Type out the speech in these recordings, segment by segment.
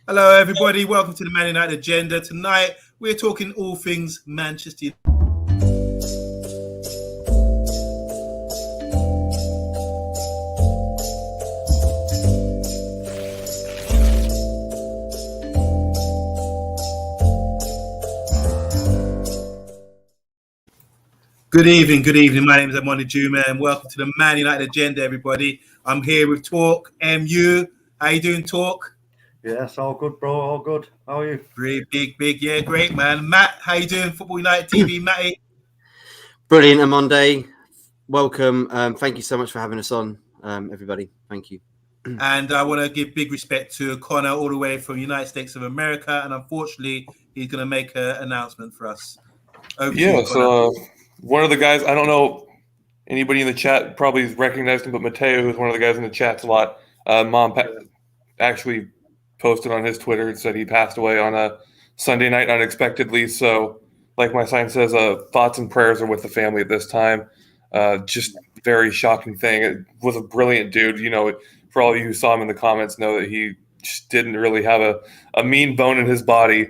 Hello, everybody. Welcome to the Man United Agenda. Tonight, we're talking all things Manchester. Good evening. My name is Amadou, and welcome to the Man United Agenda, everybody. I'm here with Talk MU. How you doing, Talk? Yes, all good, bro. All good. How are you? Great, big. Yeah, great, man. Matt, how you doing? Football United TV, Matty. Brilliant, Amadou. Welcome. Thank you so much for having us on, everybody. Thank you. And I want to give big respect to Connor all the way from United States of America. And unfortunately, he's going to make an announcement for us. So one of the guys, I don't know anybody in the chat probably recognized him, but Mateo, who's one of the guys in the chats a lot, actually posted on his Twitter and said he passed away on a Sunday night unexpectedly. So like my sign says, thoughts and prayers are with the family at this time. Just very shocking thing. It was a brilliant dude. You know, for all of you who saw him in the comments know that he just didn't really have a mean bone in his body.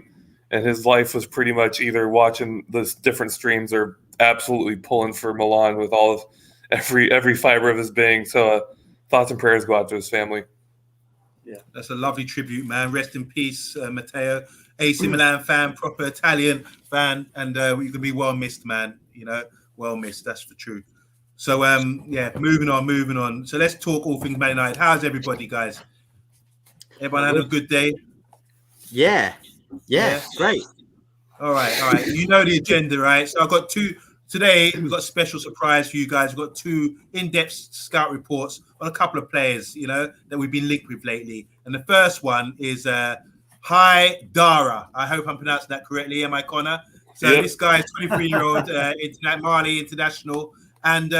And his life was pretty much either watching the different streams or absolutely pulling for Milan with all of every fiber of his being. So thoughts and prayers go out to his family. Yeah, that's a lovely tribute, man. Rest in peace, Matteo. AC Milan fan, proper Italian fan, and you can be well missed, man. You know, well missed. That's the truth. So, moving on. So let's talk all things Man United. How's everybody, guys? Everyone having a good day? Yeah, great. All right. You know the agenda, right? So I've got today. We've got a special surprise for you guys. We've got two in-depth scout reports on a couple of players, you know, that we've been linked with lately. And the first one is Haidara. I hope I'm pronouncing that correctly. Am I, Connor? So This guy is 23-year-old Mali international. And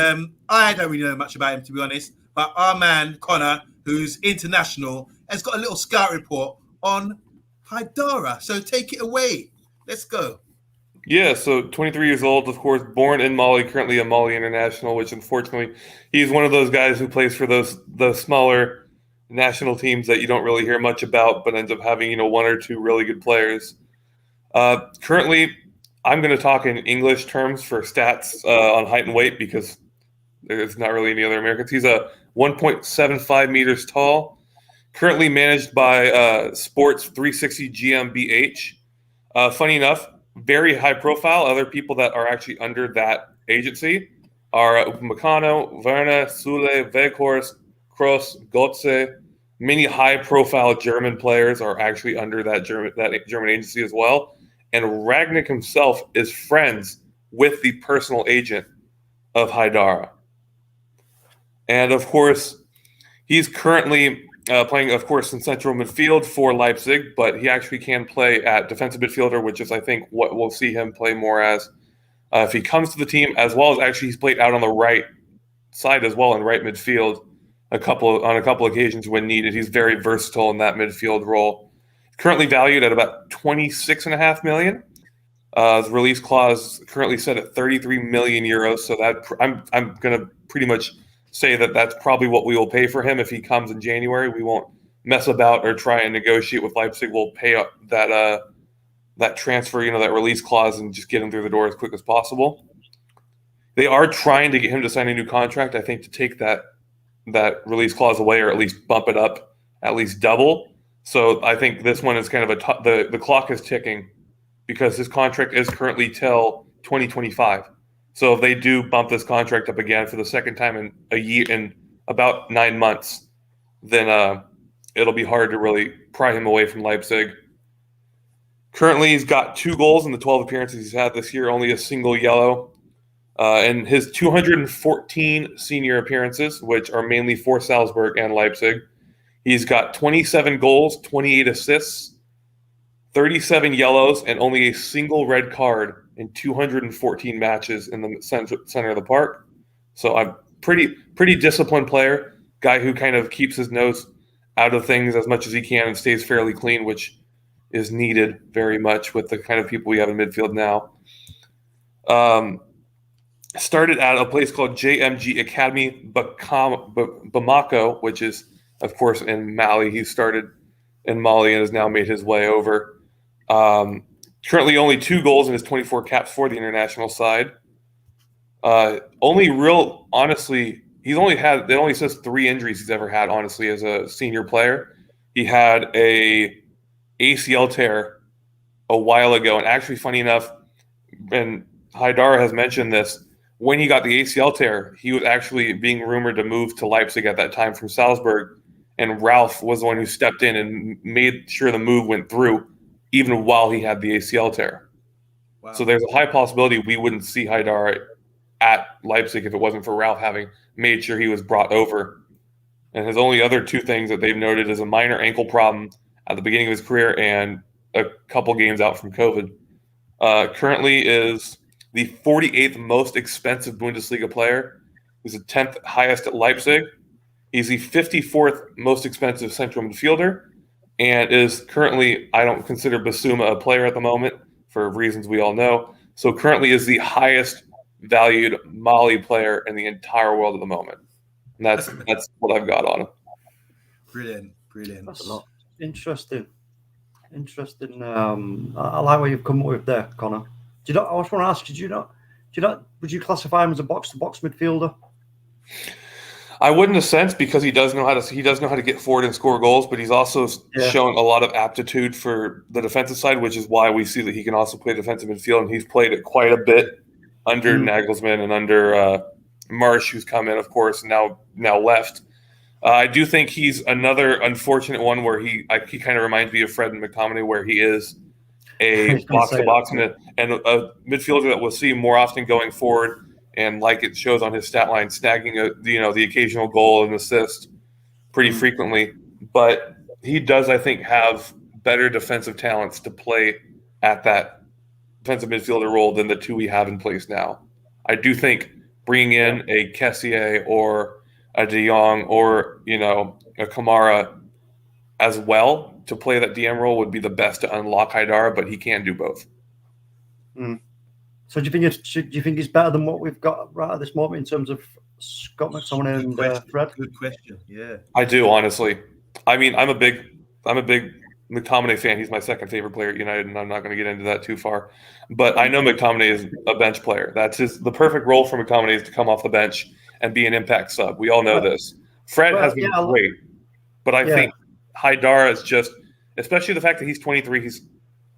I don't really know much about him, to be honest. But our man, Connor, who's international, has got a little scout report on Haidara. So take it away. Let's go. Yeah, so 23 years old, of course, born in Mali, currently a Mali international, which unfortunately he's one of those guys who plays for those smaller national teams that you don't really hear much about, but ends up having, you know, one or two really good players. Currently, I'm going to talk in English terms for stats on height and weight because there's not really any other Americans. He's a 1.75 meters tall, currently managed by Sports 360 GmbH. Funny enough, very high profile. Other people that are actually under that agency are Meccano, Werner, Sule, Weghorst, Kroos, Götze. Many high profile German players are actually under that German agency as well. And Rangnick himself is friends with the personal agent of Haidara. And of course, he's currently playing, of course, in central midfield for Leipzig, but he actually can play at defensive midfielder, which is, I think, what we'll see him play more as if he comes to the team, as well as actually he's played out on the right side as well in right midfield on a couple occasions when needed. He's very versatile in that midfield role. Currently valued at about 26.5 million. The release clause currently set at 33 million euros. So that I'm going to pretty much say that that's probably what we will pay for him if he comes in January. We won't mess about or try and negotiate with Leipzig. We'll pay up that transfer, you know, that release clause, and just get him through the door as quick as possible. They are trying to get him to sign a new contract, I think, to take that release clause away, or at least bump it up at least double. So I think this one is kind of the clock is ticking because his contract is currently till 2025. So if they do bump this contract up again for the second time in a year, in about 9 months, then it'll be hard to really pry him away from Leipzig. Currently, he's got 2 goals in the 12 appearances he's had this year, only a single yellow. And his 214 senior appearances, which are mainly for Salzburg and Leipzig, he's got 27 goals, 28 assists, 37 yellows, and only a single red card in 214 matches in the center of the park. So a pretty disciplined player, guy who kind of keeps his nose out of things as much as he can and stays fairly clean, which is needed very much with the kind of people we have in midfield now. Started at a place called JMG Academy Bamako, which is, of course, in Mali. He started in Mali and has now made his way over. Currently only 2 goals in his 24 caps for the international side. Honestly, it only says 3 injuries he's ever had, honestly, as a senior player. He had a ACL tear a while ago, and actually, funny enough, and Haidara has mentioned this, when he got the ACL tear, he was actually being rumored to move to Leipzig at that time from Salzburg, and Ralph was the one who stepped in and made sure the move went through, even while he had the ACL tear. Wow. So there's a high possibility we wouldn't see Haidara at Leipzig if it wasn't for Ralph having made sure he was brought over. And his only other 2 things that they've noted is a minor ankle problem at the beginning of his career and a couple games out from COVID. Currently is the 48th most expensive Bundesliga player. He's the 10th highest at Leipzig. He's the 54th most expensive central midfielder, and is currently, I don't consider Basuma a player at the moment for reasons we all know. So currently is the highest valued Mali player in the entire world at the moment. And that's what I've got on him. Brilliant. That's a lot. Interesting. I like what you've come up with there, Connor. I just want to ask, would you classify him as a box-to-box midfielder? I wouldn't, in a sense, because he does know how to get forward and score goals, but he's also shown a lot of aptitude for the defensive side, which is why we see that he can also play defensive midfield, and he's played it quite a bit under Nagelsmann and under Marsch, who's come in, of course, now left. I do think he's another unfortunate one where he kind of reminds me of Fred and McTominay, where he is a box-to-box and a midfielder that we'll see more often going forward, and like it shows on his stat line, snagging the occasional goal and assist pretty frequently. But he does, I think, have better defensive talents to play at that defensive midfielder role than the 2 we have in place now. I do think bringing in a Kessié or a De Jong or a Kamara as well to play that DM role would be the best to unlock Haidara, but he can do both. So do you think he's better than what we've got right at this moment in terms of Scott McTominay and Fred? Good question. Yeah, I do, honestly. I mean, I'm a big McTominay fan. He's my second favorite player at United, and I'm not going to get into that too far. But I know McTominay is a bench player. That's the perfect role for McTominay is to come off the bench and be an impact sub. We all know this. Fred has been great, but I think Haidara is just, especially the fact that he's 23, he's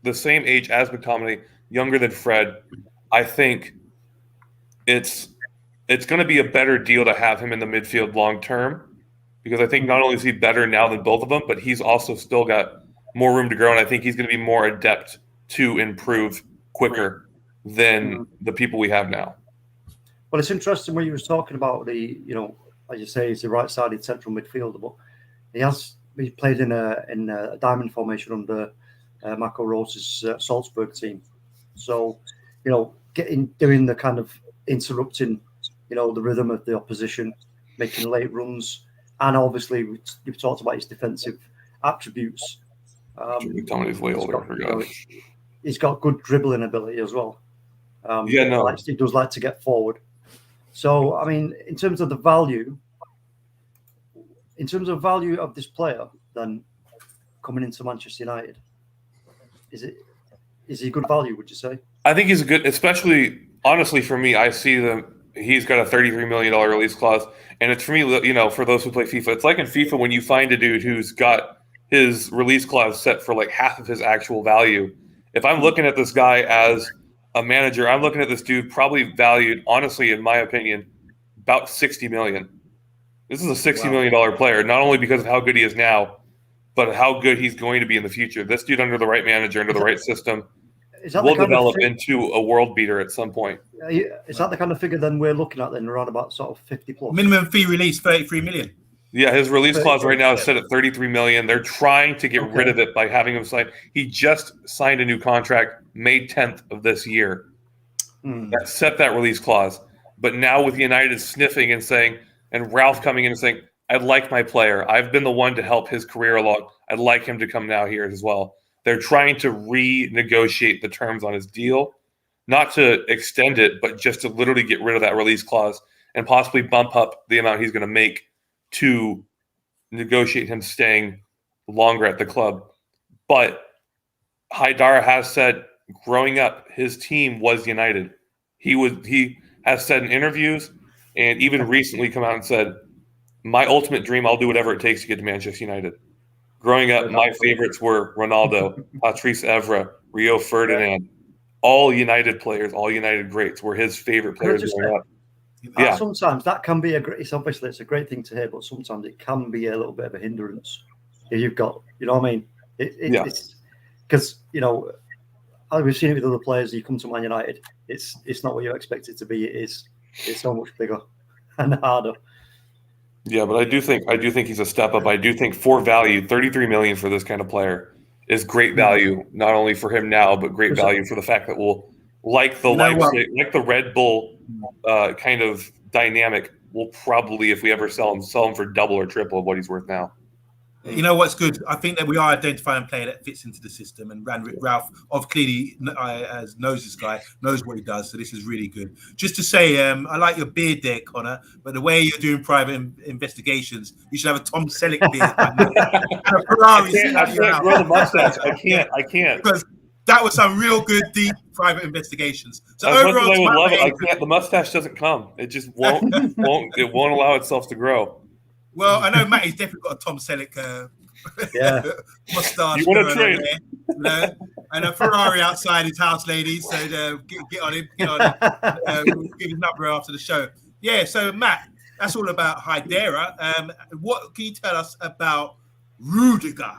the same age as McTominay, younger than Fred. I think it's going to be a better deal to have him in the midfield long term, because I think not only is he better now than both of them, but he's also still got more room to grow, and I think he's going to be more adept to improve quicker than the people we have now. Well, it's interesting when you were talking about the, as you say, he's the right-sided central midfielder, but he played in a diamond formation under Marco Rose's Salzburg team. So, doing the kind of interrupting, the rhythm of the opposition, making late runs, and obviously you've talked about his defensive attributes. McTominay's way older. He's got good dribbling ability as well. He does like to get forward. So, I mean, in terms of the value of this player, then coming into Manchester United, is he good value, would you say? I think he's a good, especially, honestly, for me, I see he's got a $33 million release clause. And it's for me, for those who play FIFA, it's like in FIFA when you find a dude who's got his release clause set for like half of his actual value. If I'm looking at this guy as a manager, I'm looking at this dude probably valued, honestly, in my opinion, about $60 million. This is a $60 million player, not only because of how good he is now, but how good he's going to be in the future. This dude, under the right manager, under the right system, will develop into a world beater at some point. Is that the kind of figure then we're looking at then, around about sort of 50 plus? Minimum fee release, 33 million. Yeah, his release clause right now is set at $33 million. They're trying to get rid of it by having him sign. He just signed a new contract May 10th of this year. That set that release clause. But now with United sniffing and saying, and Ralph coming in and saying, I'd like my player. I've been the one to help his career along. I'd like him to come now here as well. They're trying to renegotiate the terms on his deal, not to extend it, but just to literally get rid of that release clause and possibly bump up the amount he's going to make to negotiate him staying longer at the club. But Haidara has said growing up, his team was United. He has said in interviews and even recently come out and said, my ultimate dream, I'll do whatever it takes to get to Manchester United. Growing up, my favorites were Ronaldo, Patrice Evra, Rio Ferdinand. All United players, all United greats were his favorite players growing up. Yeah. Sometimes that can be it's a great thing to hear, but sometimes it can be a little bit of a hindrance if you've got, you know what I mean? It's because, you know, we've seen it with other players. You come to Man United, it's not what you expect it to be. It's so much bigger and harder. Yeah, but I do think he's a step up. I do think for value, 33 million for this kind of player is great value, not only for him now, but great value for the fact that we'll like the Red Bull kind of dynamic. We'll probably, if we ever sell him for double or triple of what he's worth now. You know what's good? I think that we are identifying a player that fits into the system, and Ralph clearly knows this guy, knows what he does. So this is really good. Just to say, I like your beard there, Connor, but the way you're doing private investigations, you should have a Tom Selleck beard. I can't grow the mustache. I can't. Because that was some real good, deep private investigations. So as overall, much as I would love it, I can't. The mustache doesn't come. It just won't. It won't allow itself to grow. Well, I know Matty's definitely got a Tom Selleck mustache. You want to trade? You know? And a Ferrari outside his house, ladies. So get on him. We'll give his number after the show. Yeah, so Matt, that's all about Haidara. What can you tell us about Rudiger?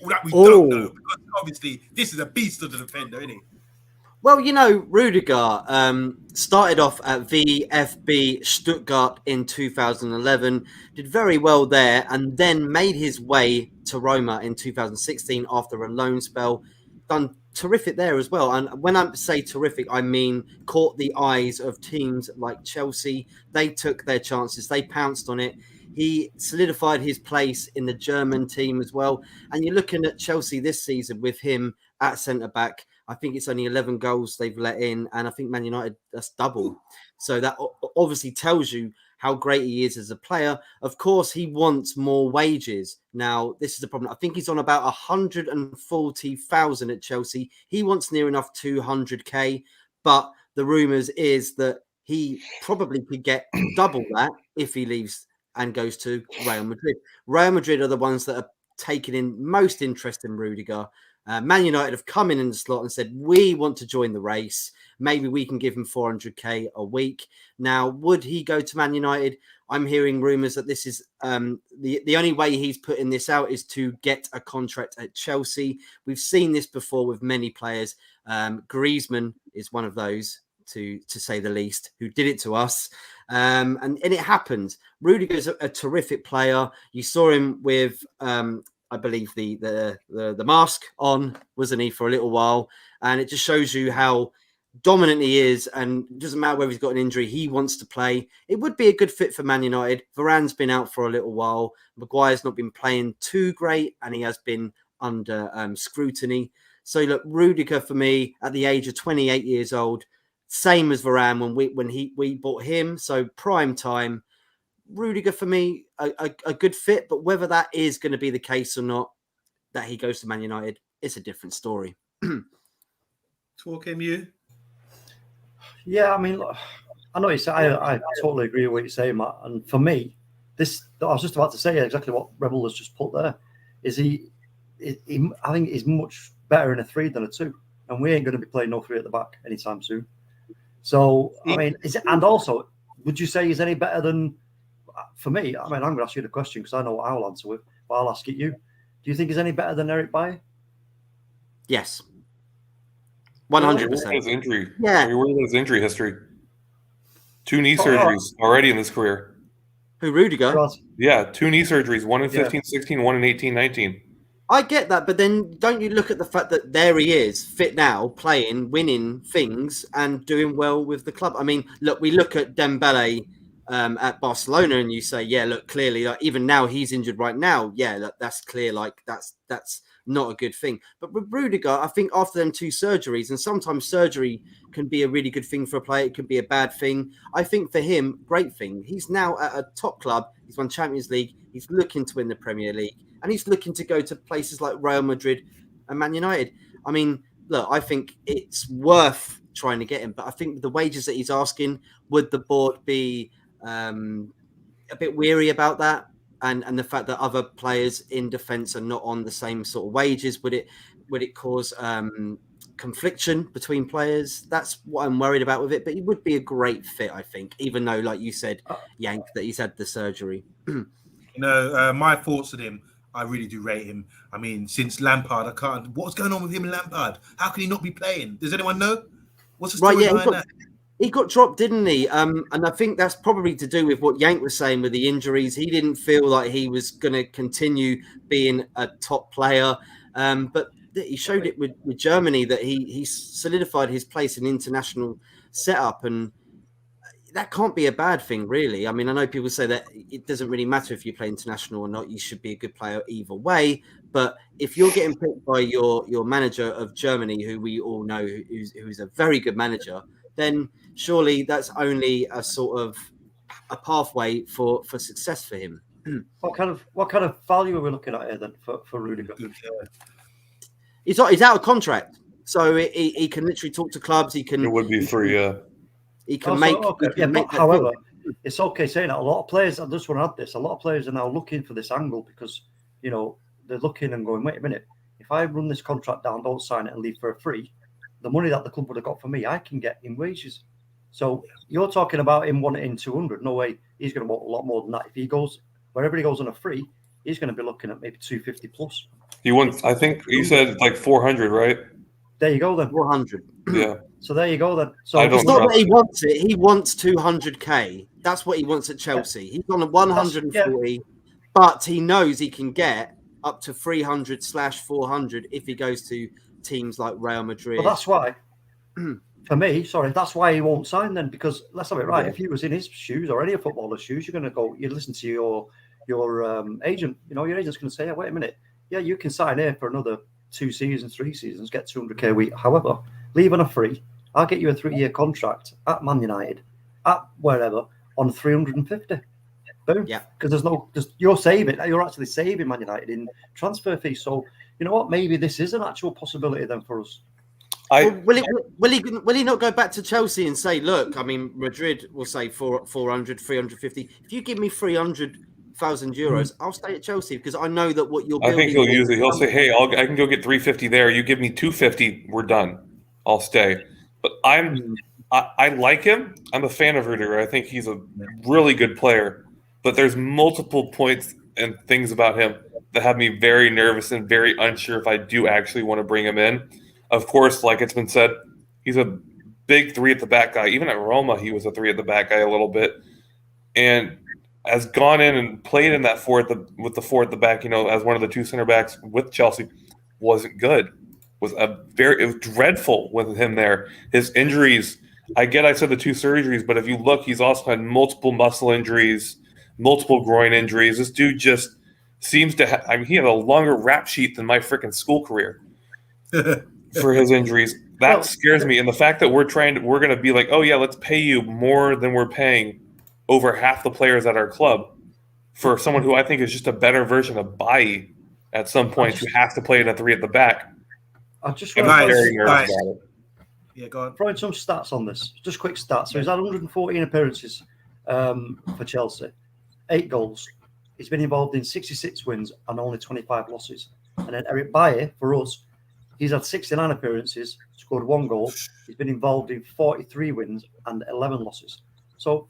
That we don't know, because obviously this is a beast of the defender, isn't he? Well, you know, Rudiger started off at VfB Stuttgart in 2011, did very well there, and then made his way to Roma in 2016 after a loan spell. Done terrific there as well. And when I say terrific, I mean caught the eyes of teams like Chelsea. They took their chances. They pounced on it. He solidified his place in the German team as well. And you're looking at Chelsea this season with him at centre-back. I think it's only 11 goals they've let in, and I think Man United, that's double. So that obviously tells you how great he is as a player. Of course, he wants more wages. Now, this is the problem. I think he's on about 140,000 at Chelsea. He wants near enough 200k, but the rumours is that he probably could get double that if he leaves and goes to Real Madrid. Real Madrid are the ones that are taking in most interest in Rudiger. Man United have come in the slot and said, we want to join the race. Maybe we can give him 400k a week. Now, would he go to Man United? I'm hearing rumours that this is the only way he's putting this out is to get a contract at Chelsea. We've seen this before with many players. Griezmann is one of those, to say the least, who did it to us. And it happened. Rudiger's a terrific player. You saw him with... I believe the mask on, wasn't he, for a little while? And it just shows you how dominant he is, and it doesn't matter whether he's got an injury, he wants to play. It would be a good fit for Man United. Varane's been out for a little while. Maguire's not been playing too great, and he has been under scrutiny. So look, Rudiger for me at the age of 28 years old, same as Varane when we bought him. So prime time. Rudiger for me, a good fit, but whether that is going to be the case or not, that he goes to Man United, it's a different story. Talk MU. Yeah, I mean, look, I know you say I totally agree with what you're saying, Matt. And for me, I was just about to say exactly what Rebel has just put there. Is I think he's much better in a 3 than a 2, and we ain't going to be playing no 3 at the back anytime soon. So I mean, and also, would you say he's any better than? For me, I mean, I'm going to ask you the question because I know what I'll answer with, but I'll ask it you. Do you think he's any better than Eric Bailly? Yes. 100%. His injury. Yeah. His injury history. 2 knee surgeries already in his career. Who, Rudiger? Yeah, 2 knee surgeries, one in 15-16, one in 18-19. I get that, but then don't you look at the fact that there he is, fit now, playing, winning things, and doing well with the club? I mean, look, we look at Dembele at Barcelona, and you say, yeah, look, clearly, like, even now he's injured right now. Yeah, look, that's clear. Like that's not a good thing. But with Rudiger, I think after them 2 surgeries, and sometimes surgery can be a really good thing for a player. It can be a bad thing. I think for him, great thing. He's now at a top club. He's won Champions League. He's looking to win the Premier League, and he's looking to go to places like Real Madrid and Man United. I mean, look, I think it's worth trying to get him, but I think the wages that he's asking, would the board be a bit weary about that? And the fact that other players in defence are not on the same sort of wages, would it cause confliction between players? That's what I'm worried about with it. But he would be a great fit, I think, even though, like you said, Yank, that he's had the surgery. My thoughts on him, I really do rate him. I mean, since Lampard, I can't. What's going on with him and Lampard? How can he not be playing? Does anyone know? What's the story behind that? He got dropped, didn't he? And I think that's probably to do with what Yank was saying with the injuries. He didn't feel like he was going to continue being a top player. But he showed it with Germany that he solidified his place in international setup. And that can't be a bad thing, really. I mean, I know people say that it doesn't really matter if you play international or not. You should be a good player either way. But if you're getting picked by your manager of Germany, who we all know who's a very good manager, then surely that's only a sort of a pathway for success for him. What kind of value are we looking at here then for Rudiger? He's out of contract, so he can literally talk to clubs. He can. It would be free, yeah. He can make. However, it's okay saying that. A lot of players, I just want to add this. A lot of players are now looking for this angle because they're looking and going, wait a minute. If I run this contract down, don't sign it, and leave for a free, the money that the club would have got for me, I can get in wages. So you're talking about him wanting 200. No way, he's going to want a lot more than that. If he goes wherever he goes on a free, he's going to be looking at maybe 250 plus. He wants. I think you said like 400, right? There you go then. 400. Yeah. So there you go then. So it's not that he wants it. He wants 200k. That's what he wants at Chelsea. He's on a 140, but he knows he can get up to 300/400 if he goes to teams like Real Madrid. Well, that's why. For me, that's why he won't sign then, because let's have it right. If he was in his shoes or any footballer's shoes, you're going to go, you listen to your agent. Your agent's going to say, wait a minute. Yeah, you can sign here for another 2 seasons, 3 seasons, get 200k a week. However, leave on a free. I'll get you a 3-year contract at Man United, at wherever, on 350. Boom. Yeah. Because you're actually saving Man United in transfer fees. So, you know what? Maybe this is an actual possibility then for us. Will he not go back to Chelsea and say, look, I mean, Madrid will say 400, 350. If you give me 300,000 euros, I'll stay at Chelsea because I know that what you're building. I think he'll use it. He'll say, hey, I can go get 350 there. You give me 250, we're done. I'll stay. But I like him. I'm a fan of Rudiger. I think he's a really good player. But there's multiple points and things about him that have me very nervous and very unsure if I do actually want to bring him in. Of course, like it's been said, he's a big 3 at the back guy. Even at Roma, he was a 3 at the back guy a little bit. And has gone in and played in that 4 with the 4 at the back, as one of the 2 center backs with Chelsea, wasn't good. It was dreadful with him there. His injuries, I said the 2 surgeries, but if you look, he's also had multiple muscle injuries, multiple groin injuries. This dude just seems to have, he had a longer rap sheet than my freaking school career for his injuries. That scares me. And the fact that we're going to be like, oh yeah, let's pay you more than we're paying over half the players at our club for someone who I think is just a better version of Bailly at some point who has to play it at 3 at the back. I just want to go on. Throw in some stats on this. Just quick stats. So he's had 114 appearances for Chelsea, 8 goals. He's been involved in 66 wins and only 25 losses. And then Eric Bailly, for us, he's had 69 appearances, scored 1 goal. He's been involved in 43 wins and 11 losses. So,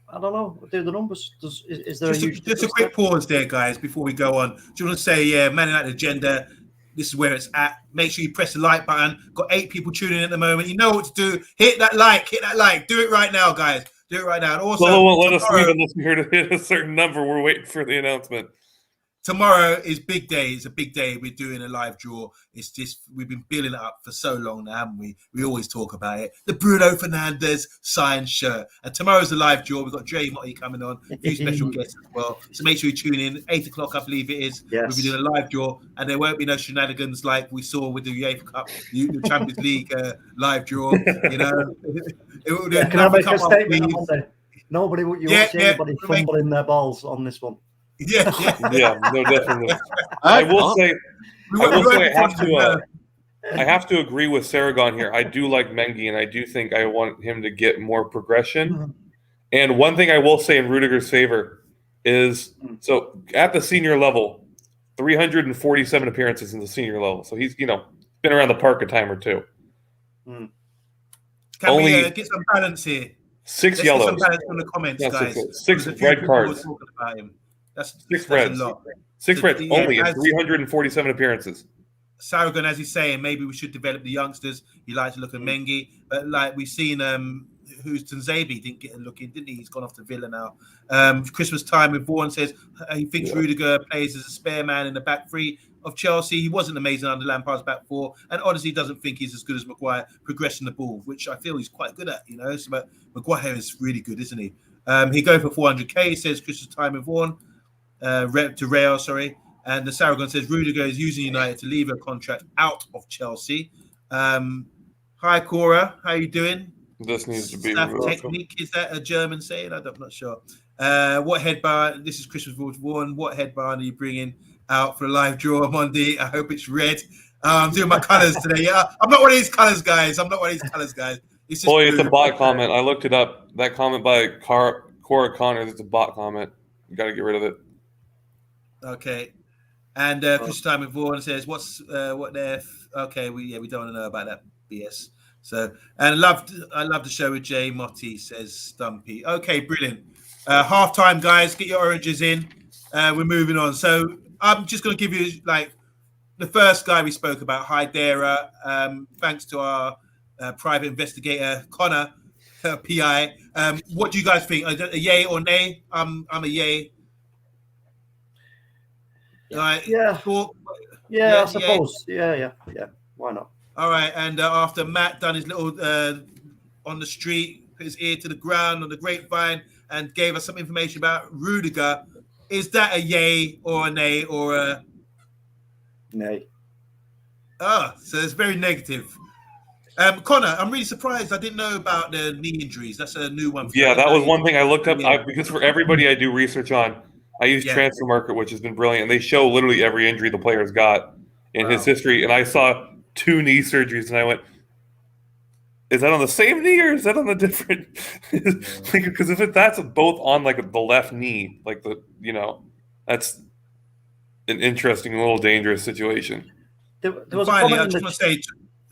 I don't know. Do the numbers? Is there just a quick pause there, guys, before we go on? Do you want to say, Man United agenda? This is where it's at. Make sure you press the like button. Got 8 people tuning in at the moment. You know what to do. Hit that like. Do it right now, guys. Do it right now. And also, Solo won't let us leave unless we hear to hit a certain number. We're waiting for the announcement. Tomorrow is big day. It's a big day. We're doing a live draw. It's just, we've been building it up for so long now, haven't we? We always talk about it. The Bruno Fernandes signed shirt. And tomorrow's the live draw. We've got Jay Motti coming on, a few special guests as well. So make sure you tune in. 8 o'clock, I believe it is. Yes. We'll be doing a live draw. And there won't be no shenanigans like we saw with the UEFA Cup, the Champions League live draw. Can I make a statement on Monday? Nobody, you won't see anybody fumbling their balls on this one. Yeah. Yeah, no, definitely. I will say, I have to agree with Saragon here. I do like Mengi, and I do think I want him to get more progression. And one thing I will say in Rudiger's favor is, so at the senior level, 347 appearances in the senior level. So he's, been around the park a time or two. Can Only we get some balance here? 6 Let's yellows. get some balance from the comments, guys. Six There's a few red people cards. talking about him. That's 6 that's reds. a lot. 6 reds Yeah, only in as- 347 appearances. Saragon, as he's saying, maybe we should develop the youngsters. He likes to look at Mengi, but like we've seen, who's Tanzabi didn't get a look in, didn't he? He's gone off to Villa now. Christmas time with Vaughan says he thinks Rudiger plays as a spare man in the back three of Chelsea. He wasn't amazing under Lampard's back four, and honestly doesn't think he's as good as Maguire progressing the ball, which I feel he's quite good at. So, but Maguire is really good, isn't he? He go for 400k. He says Christmas time with Vaughan, to Real, sorry. And the Saragon says Rudiger is using United to leave a contract out of Chelsea. Hi, Cora. How you doing? This needs to be Staff technique. Is that a German saying? I'm not sure. What headband? This is Christmas Vaughan. What headband are you bringing out for a live draw, Mondi? I hope it's red. I'm doing my colours today. Yeah, I'm not one of these colours guys. It's a bot comment. I looked it up. That comment by Cora Connors, it's a bot comment. You got to get rid of it. Okay. And Christmas time with Vaughan says, "What the F?" Okay, we don't want to know about that BS. So, and I love the show with Jay Motti, says Stumpy. Okay, brilliant. Half time, guys. Get your oranges in. We're moving on. So I'm just going to give you like the first guy we spoke about, Haidara. Thanks to our private investigator Connor, PI. What do you guys think? A yay or nay? I'm a yay. Right. Yeah, I suppose. Yeah. Why not? All right. And after Matt done his little on the street, put his ear to the ground on the grapevine, and gave us some information about Rudiger, is that a yay or a nay or a nay? So it's very negative. Connor, I'm really surprised. I didn't know about the knee injuries. That's a new one. Yeah, that was one thing I looked up because for everybody I do research on, I use Transfer Market, which has been brilliant. And they show literally every injury the player's got in his history. And I saw 2 knee surgeries, and I went, is that on the same knee or is that on a different? Because if that's both on like the left knee, like that's an interesting, little dangerous situation. There was finally, I just want to say,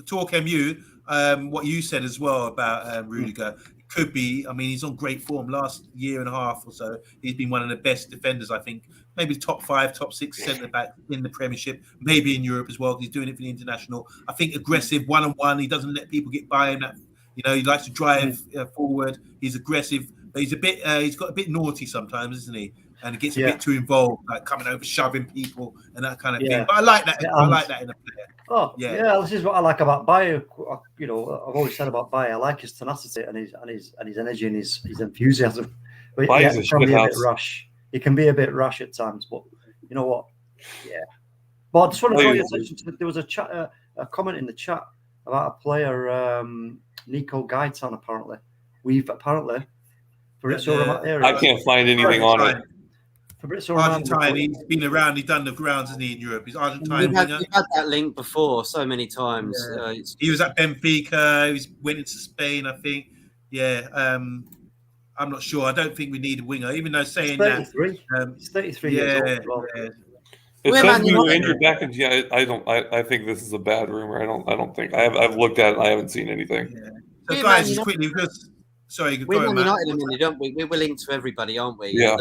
TalkMU, what you said as well about Rudiger. Could be. I mean, he's on great form. Last year and a half or so, he's been one of the best defenders. I think maybe top 5, top 6 centre back in the Premiership, maybe in Europe as well. He's doing it for the international. I think aggressive, one-on-one. He doesn't let people get by him. He likes to drive forward. He's aggressive, but he's a bit. He's got a bit naughty sometimes, isn't he? And he gets a bit too involved, like coming over, shoving people, and that kind of thing. But I like that. I like that in a player. Oh, yeah. This is what I like about Bayer. I've always said about Bayer. I like his tenacity and his energy and his enthusiasm. But it can be a bit rash. It can be a bit rash at times, but you know what? Yeah. But I just want to draw your attention to there was a comment in the chat about a player, Nico Gaitan. Apparently, I can't find anything on it. Argentine, he's been around. He's done the grounds, hasn't he, in Europe? He's Argentine. You've had that link before so many times. Yeah. He was at Benfica. He went into Spain, I think. Yeah. I'm not sure. I don't think we need a winger, even though saying 33. that. He's 33 years old. It says we were injured back in. Yeah, I think this is a bad rumor. I don't think. I've looked at it. I haven't seen anything. Yeah. So guys, just quickly, because we're Man United, don't we? We're linked to everybody, aren't we? Yeah.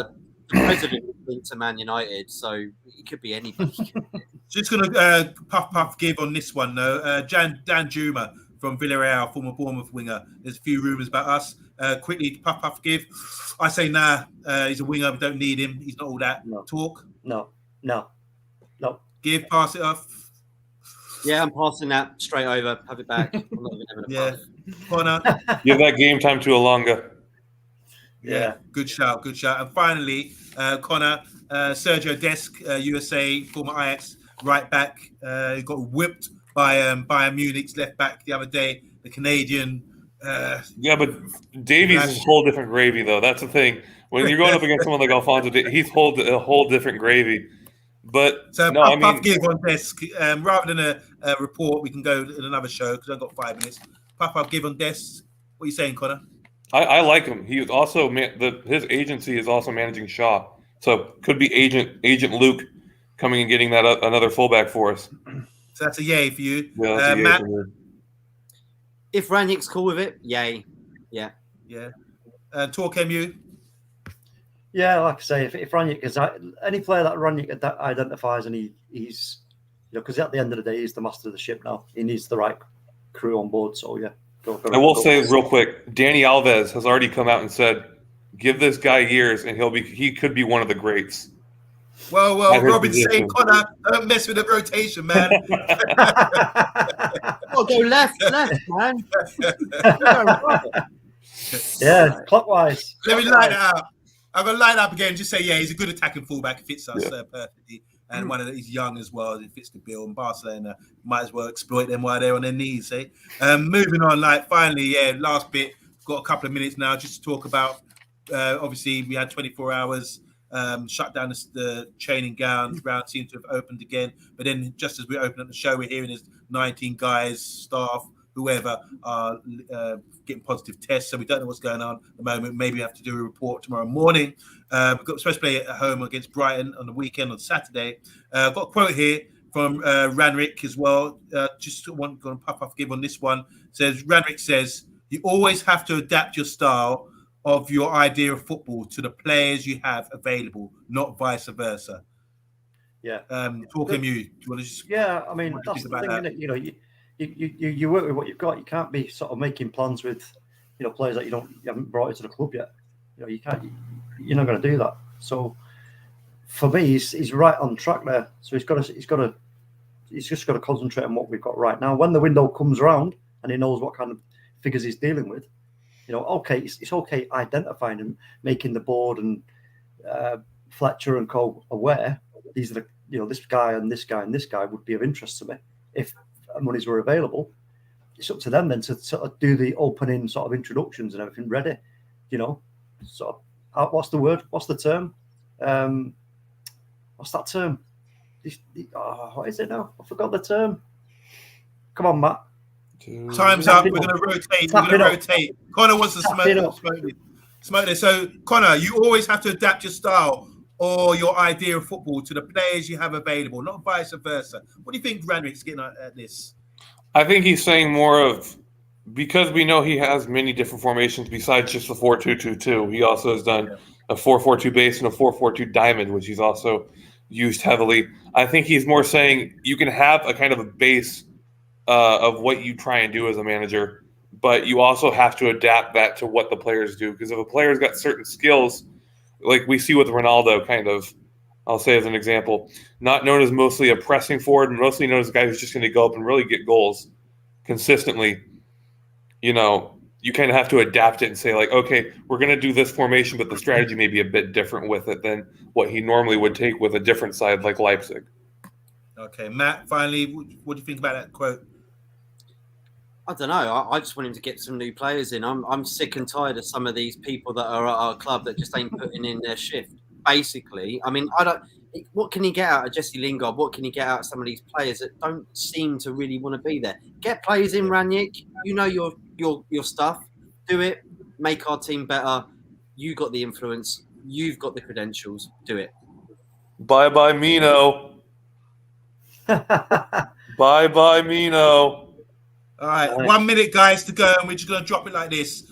The president is linked to Man United, so it could be anybody. Just going to puff give on this one though. Dan Juma from Villarreal, former Bournemouth winger. There's a few rumours about us. Quickly, puff give. I say nah. He's a winger. We don't need him. He's not all that talk. No. Give, pass it off. Yeah, I'm passing that straight over. Have it back. I'm not even having a puff. Connor. Give that game time to Alonga. Yeah, good shout. And finally, Connor, Sergio Dest, USA, former Ajax right back, got whipped by Bayern Munich's left back the other day. The Canadian Yeah, but Davies is a whole different gravy, though. That's the thing. When you're going up against someone like Alfonso, he's a whole different gravy. But so no, I mean, Puff give on desk rather than a report. We can go in another show because I've got 5 minutes. Puff give on desk. What are you saying, Connor? I like him. He was also his agency is also managing SHAH, so could be Agent Luke coming and getting that another fullback for us. So that's a yay for you, Yeah, that's a yay Matt. for me. If Ranick's cool with it, yay. Yeah. TalkMU. Yeah, like I say, if Ranick is any player that Ranick identifies, and he's, because at the end of the day, he's the master of the ship now. He needs the right crew on board. So yeah, I will say real quick, Danny Alves has already come out and said, "Give this guy years, and he could be one of the greats." Well, Robin's saying, Connor, don't mess with the rotation, man. Oh, go left, man. Yeah, clockwise. Let me line it up. I'm going to line up again and just say, yeah, he's a good attacking fullback. He fits us perfectly. And he's young as well. He fits the bill. And Barcelona might as well exploit them while they're on their knees, eh? Moving on, finally, last bit. Got a couple of minutes now just to talk about, obviously, we had 24 hours. Shut down the training ground seemed to have opened again, but then just as we open up the show, we're hearing there's 19 guys, staff, whoever are getting positive tests, so we don't know what's going on at the moment. Maybe we have to do a report tomorrow morning. We've got supposed to play at home against Brighton on the weekend on Saturday. I've got a quote here from Ranrick as well. Just want to puff give on this one. Ranrick says, "You always have to adapt your style of your idea of football to the players you have available, not vice versa." Yeah. TalkMU, do you want to just? Yeah, I mean, that's the thing, isn't it? You work with what you've got. You can't be sort of making plans with, players that you haven't brought into the club yet. You can't. You're not going to do that. So, for me, he's right on track there. So he's just got to concentrate on what we've got right now. When the window comes around and he knows what kind of figures he's dealing with, okay, it's okay identifying and making the board and Fletcher and co aware. These are this guy and this guy and this guy would be of interest to me if monies were available. It's up to them then to sort of do the opening sort of introductions and everything ready. So what's the word? What's the term? What's that term? What is it now? I forgot the term. Come on, Matt. Time's up. We're going to rotate. Connor wants to smoke this. So, Connor, you always have to adapt your style or your idea of football to the players you have available, not vice versa. What do you think Ranrick's getting at this? I think he's saying more of, because we know he has many different formations besides just the 4-2-2-2. He also has done a 4-4-2 base and a 4-4-2 diamond, which he's also used heavily. I think he's more saying you can have a kind of a base of what you try and do as a manager, but you also have to adapt that to what the players do. Because if a player's got certain skills, like we see with Ronaldo, kind of, I'll say as an example, not known as mostly a pressing forward, mostly known as a guy who's just going to go up and really get goals consistently. You kind of have to adapt it and say, like, okay, we're going to do this formation, but the strategy may be a bit different with it than what he normally would take with a different side like Leipzig. Okay, Matt, finally, what do you think about that quote? I don't know. I just want him to get some new players in. I'm sick and tired of some of these people that are at our club that just ain't putting in their shift. Basically, I mean, what can he get out of Jesse Lingard? What can he get out of some of these players that don't seem to really want to be there? Get players in, Ranick. You know your stuff. Do it. Make our team better. You got the influence. You've got the credentials. Do it. Bye, Mino. Bye, Mino. All right, 1 minute, guys, to go, and we're just going to drop it like this.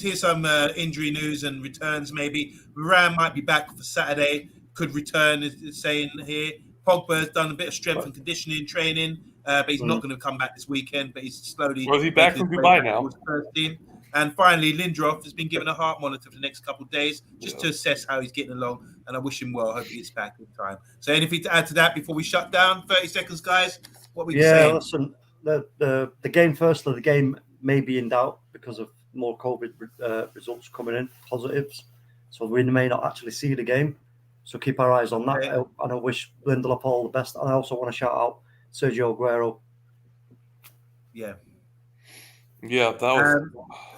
Here's some injury news and returns, maybe. Varane might be back for Saturday, could return, it's saying here. Pogba's done a bit of strength and conditioning training, but he's not going to come back this weekend, but he's slowly... Was he back from Dubai now? And finally, Lindelof has been given a heart monitor for the next couple of days, just to assess how he's getting along, and I wish him well. I hope he gets back in time. So anything to add to that before we shut down? 30 seconds, guys. What were you saying? Listen, the game, firstly, the game may be in doubt because of more COVID results coming in, positives. So we may not actually see the game. So keep our eyes on that. Okay. And I wish Lindelof all the best. And I also want to shout out Sergio Aguero. Yeah. Yeah, that was.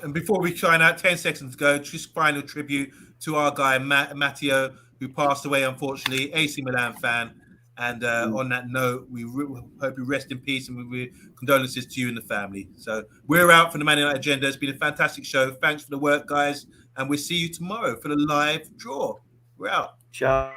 And before we sign out, 10 seconds ago, just final tribute to our guy Matteo, who passed away unfortunately, AC Milan fan. And on that note, we hope you rest in peace, and we condolences to you and the family. So we're out from the Man United Agenda. It's been a fantastic show. Thanks for the work, guys, and we'll see you tomorrow for the live draw. We're out. Ciao.